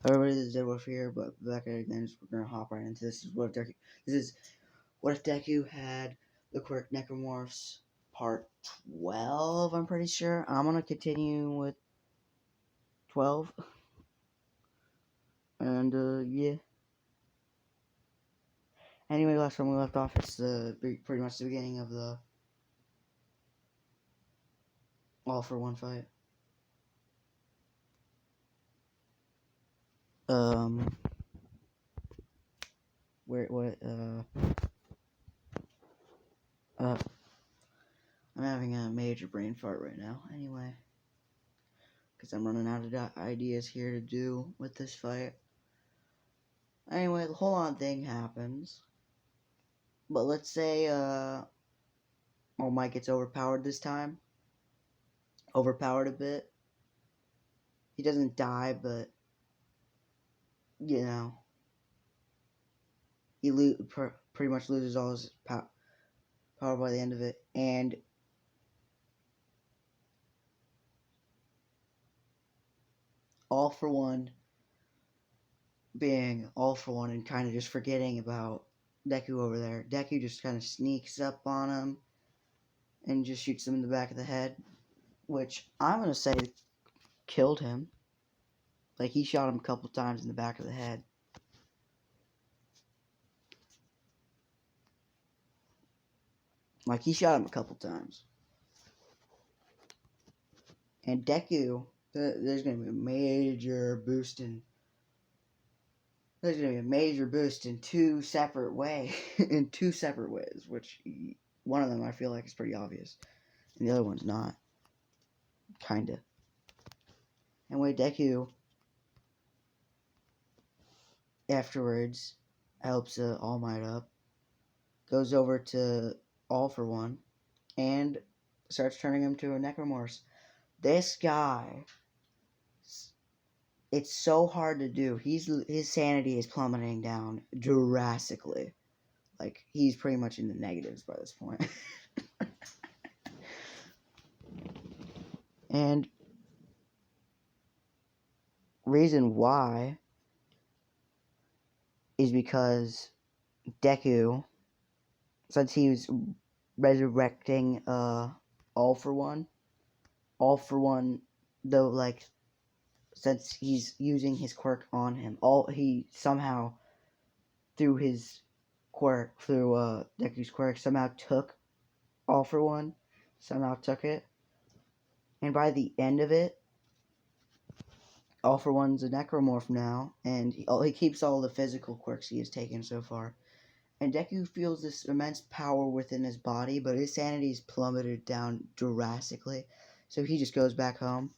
Everybody, this is Deadwolf here, but back at it again, we're gonna hop right into this. This is what if Deku had the quirk necromorphs part 12. I'm pretty sure I'm gonna continue with 12, and yeah. Anyway, last time we left off, it's pretty much the beginning of the All for One fight. Where what I'm having a major brain fart right now. Anyway, because I'm running out of ideas here to do with this fight. Anyway, the whole on thing happens. But let's say All Might gets overpowered this time. Overpowered a bit. He doesn't die, but you know, he pretty much loses all his power by the end of it. And All for One being All for One and kind of just forgetting about Deku over there. Deku just kind of sneaks up on him and just shoots him in the back of the head, which I'm gonna say killed him. Like, he shot him a couple times in the back of the head. Like, he shot him a couple times. And Deku, there's going to be a major boost in... There's going to be a major boost in two separate ways. In two separate ways, which one of them I feel like is pretty obvious. And the other one's not. Kinda. Anyway, Deku, afterwards, helps All Might up. Goes over to All for One. And starts turning him to a necromorphs. This guy, it's so hard to do. His sanity is plummeting down drastically. Like, he's pretty much in the negatives by this point. And reason why is because Deku, since he was resurrecting All for One, though, like, since he's using his quirk on him, he somehow, through his quirk, through Deku's quirk, somehow took All for One, somehow took it, and by the end of it, All for One's a necromorph now, and he keeps all the physical quirks he has taken so far. And Deku feels this immense power within his body, but his sanity's plummeted down drastically, so he just goes back home.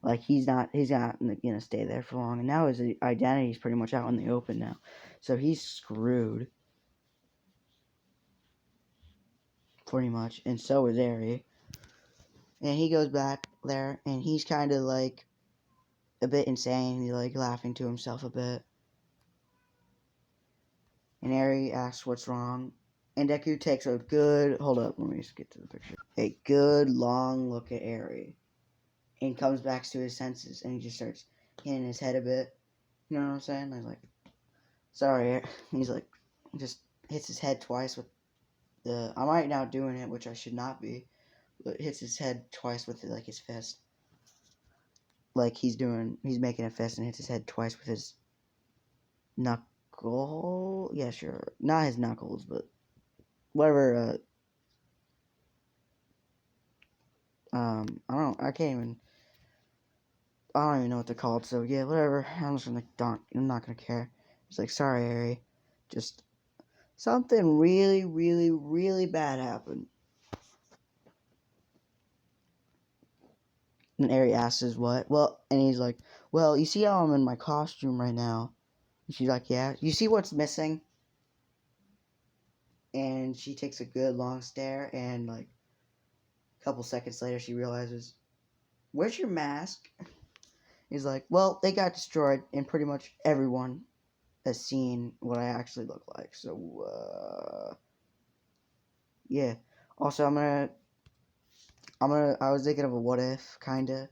Like, he's not gonna stay there for long, and now his identity's pretty much out in the open now, so he's screwed, pretty much, and so is Eri. And he goes back there, and he's kind of like a bit insane. He's like laughing to himself a bit. And Eri asks what's wrong. And Deku takes a good... Hold up, let me just get to the picture. A good long look at Eri. And comes back to his senses. And he just starts hitting his head a bit. You know what I'm saying? He's like, sorry. He's like, just hits his head twice with the... I'm right now doing it, which I should not be. But hits his head twice with, like, his fist. Like, he's making a fist and hits his head twice with his knuckle. Yeah, sure. Not his knuckles, but whatever. I don't even know what they're called. So yeah, whatever. I'm not gonna care. It's like, sorry, Eri. Just something really, really, really bad happened. And Eri asks what? Well, and he's like, well, you see how I'm in my costume right now? And she's like, yeah. You see what's missing? And she takes a good long stare, and like a couple seconds later, she realizes, where's your mask? He's like, well, they got destroyed, and pretty much everyone has seen what I actually look like. So, yeah. Also, I was thinking of a what if, kinda.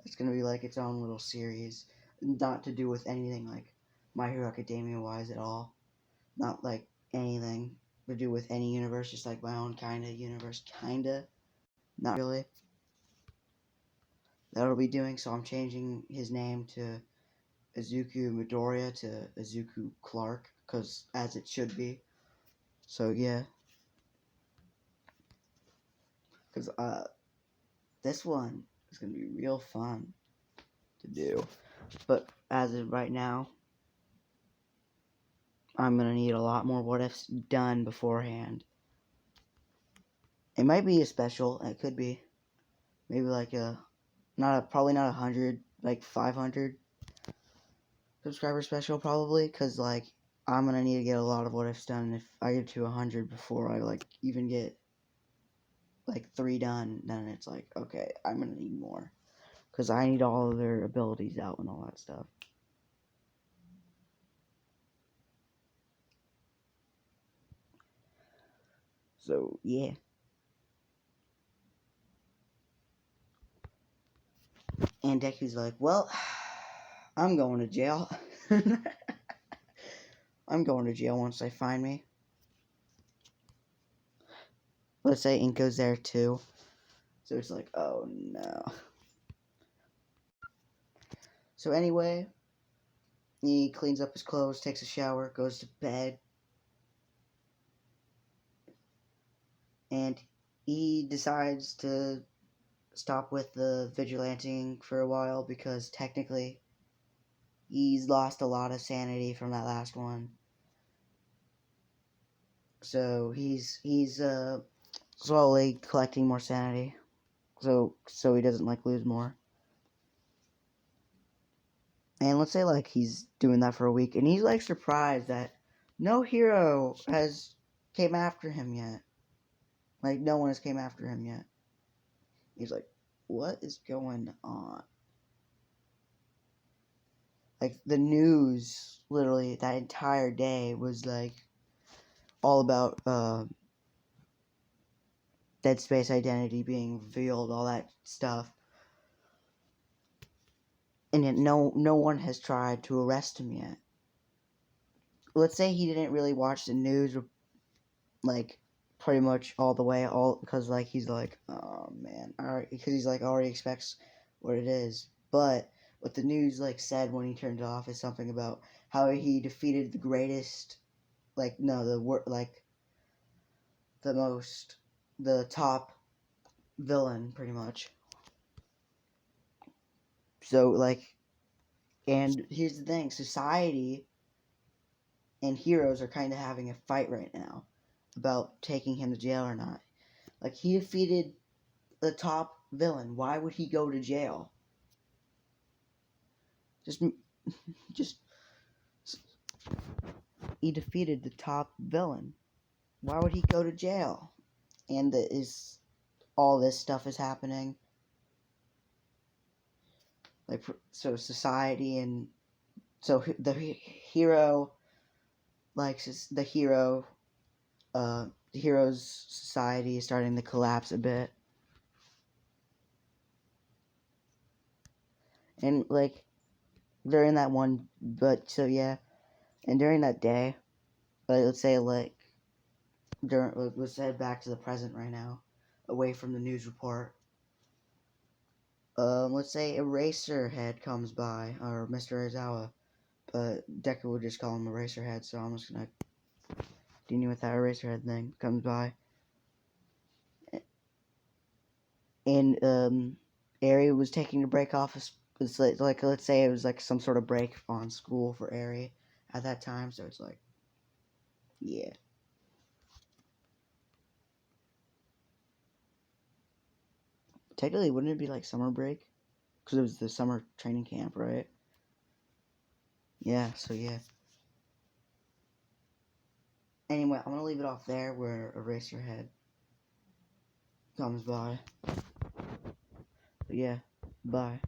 It's gonna be like its own little series, not to do with anything like My Hero Academia wise at all. Not like anything to do with any universe, just like my own kind of universe, kinda. Not really. That'll be doing. So I'm changing his name to Izuku Midoriya to Izuku Clark, because as it should be. So yeah, because this one is gonna be real fun to do. But as of right now, I'm gonna need a lot more what ifs done beforehand. It might be a special. It could be maybe like probably not 100, like 500 subscriber special probably, because like I'm gonna need to get a lot of what ifs done. If I get to 100 before I like even get like 3 done, then it's like okay, I'm gonna need more because I need all of their abilities out and all that stuff. So yeah. And Deku's like, well, I'm going to jail. I'm going to jail once they find me. Let's say Inko's there too. So it's like, oh no. So anyway, he cleans up his clothes, takes a shower, goes to bed. And he decides to stop with the vigilanting for a while because technically he's lost a lot of sanity from that last one. So he's slowly collecting more sanity. So he doesn't like lose more. And let's say like he's doing that for a week and he's like surprised that no hero has came after him yet. Like no one has came after him yet. He's like, what is going on? Like the news literally that entire day was like all about Dead Space identity being revealed, all that stuff. And yet no one has tried to arrest him yet. Let's say he didn't really watch the news like pretty much all the way, all because like he's like, oh man, alright, because he's like already expects what it is. But what the news like said when he turned it off is something about how he defeated the greatest, like no, the top villain pretty much. So like, and here's the thing: society and heroes are kind of having a fight right now about taking him to jail or not. Like he defeated the top villain. Why would he go to jail? Just he defeated the top villain. Why would he go to jail? And all this stuff is happening. Like so, society and so the hero, like the hero, the hero's society is starting to collapse a bit. And like during that one, but so yeah, and during that day, let's say like let's head back to the present right now, away from the news report. Let's say Eraserhead comes by, or Mr. Aizawa, but Deku would just call him Eraserhead, so I'm just gonna continue with that Eraserhead thing. Comes by, and Eri was taking a break off. It's like let's say it was like some sort of break on school for Eri at that time, so it's like, yeah. Technically, wouldn't it be like summer break? Because it was the summer training camp, right? Yeah, so yeah. Anyway, I'm gonna leave it off there where Eraserhead comes by. But yeah, bye.